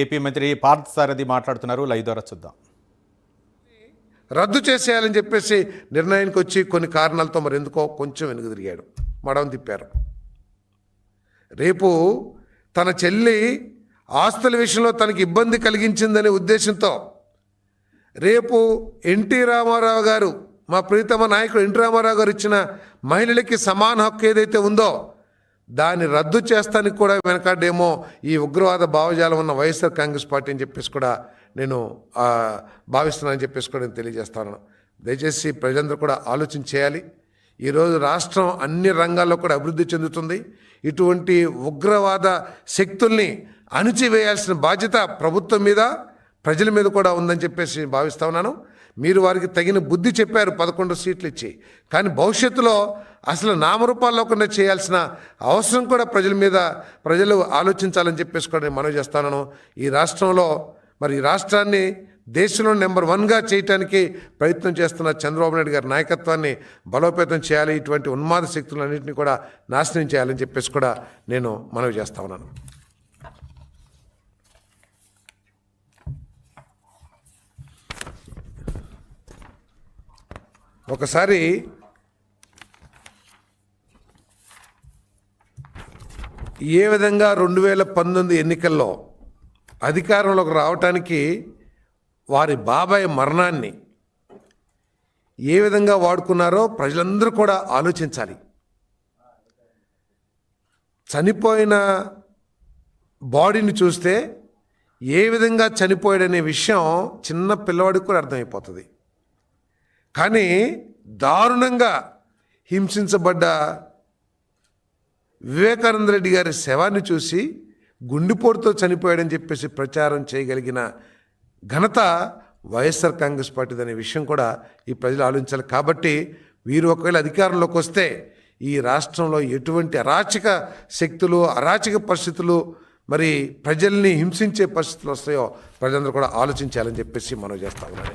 AP మంత్రి పార్థసారథి మాట్లాడుతున్నారు. Live ద్వారా చూద్దాం. రద్దు చేసేయాలని చెప్పేసి నిర్ణయానికి వచ్చి కొన్ని కారణాలతో మరి ఎందుకో కొంచెం వెనుక తిరిగాడు, మడవం తిప్పారు. రేపు తన చెల్లి ఆస్తుల విషయంలో తనకి ఇబ్బంది కలిగించిందనే ఉద్దేశంతో రేపు ఎన్టీ రామారావు గారు, మా ప్రీతమ నాయకుడు ఎన్టీ రామారావు గారు ఇచ్చిన మహిళలకి సమాన హక్కు ఏదైతే ఉందో దాన్ని రద్దు చేస్తానికి కూడా వెనకాడేమో ఈ ఉగ్రవాద భావజాలం ఉన్న వైఎస్ఆర్ కాంగ్రెస్ పార్టీ అని చెప్పేసి కూడా నేను భావిస్తున్నానని చెప్పేసి కూడా నేను తెలియజేస్తాను. దయచేసి ప్రజలందరూ కూడా ఆలోచన చేయాలి. ఈరోజు రాష్ట్రం అన్ని రంగాల్లో కూడా అభివృద్ధి చెందుతుంది. ఇటువంటి ఉగ్రవాద శక్తుల్ని అణిచివేయాల్సిన బాధ్యత ప్రభుత్వం మీద, ప్రజల మీద కూడా ఉందని చెప్పేసి భావిస్తా ఉన్నాను. మీరు వారికి తగిన బుద్ధి చెప్పారు 11 సీట్లు ఇచ్చి, కానీ భవిష్యత్తులో అసలు నామరూపాల్లో లేకుండా చేయాల్సిన అవసరం కూడా ప్రజలు ఆలోచించాలని చెప్పేసి కూడా నేను మనవి చేస్తాను. ఈ రాష్ట్రంలో మరి ఈ రాష్ట్రాన్ని దేశంలో నెంబర్ 1గా చేయడానికి ప్రయత్నం చేస్తున్న చంద్రబాబు నాయుడు గారి నాయకత్వాన్ని బలోపేతం చేయాలి. ఇటువంటి ఉన్మాద శక్తులన్నింటినీ కూడా నాశనం చేయాలని చెప్పేసి కూడా నేను మనవి చేస్తా ఉన్నాను. ఒకసారి ఏ విధంగా 2019 ఎన్నికల్లో అధికారంలోకి రావటానికి వారి బాబాయ్ మరణాన్ని ఏ విధంగా వాడుకున్నారో ప్రజలందరూ కూడా ఆలోచించాలి. చనిపోయిన బాడీని చూస్తే ఏ విధంగా చనిపోయాడనే విషయం చిన్న పిల్లవాడికి కూడా అర్థమైపోతుంది. కానీ దారుణంగా హింసించబడ్డ వివేకానంద రెడ్డి గారి శవాన్ని చూసి గుండెపోటుతో చనిపోయాడని చెప్పేసి ప్రచారం చేయగలిగిన ఘనత వైఎస్ఆర్ కాంగ్రెస్ పార్టీది అనే విషయం కూడా ఈ ప్రజలు ఆలోచించాలి. కాబట్టి వీరు ఒకవేళ అధికారంలోకి వస్తే ఈ రాష్ట్రంలో ఎటువంటి అరాచక శక్తులు, అరాచక పరిస్థితులు, మరి ప్రజల్ని హింసించే పరిస్థితులు వస్తాయో ప్రజలందరూ కూడా ఆలోచించాలని చెప్పేసి మనం చేస్తా ఉన్నాను.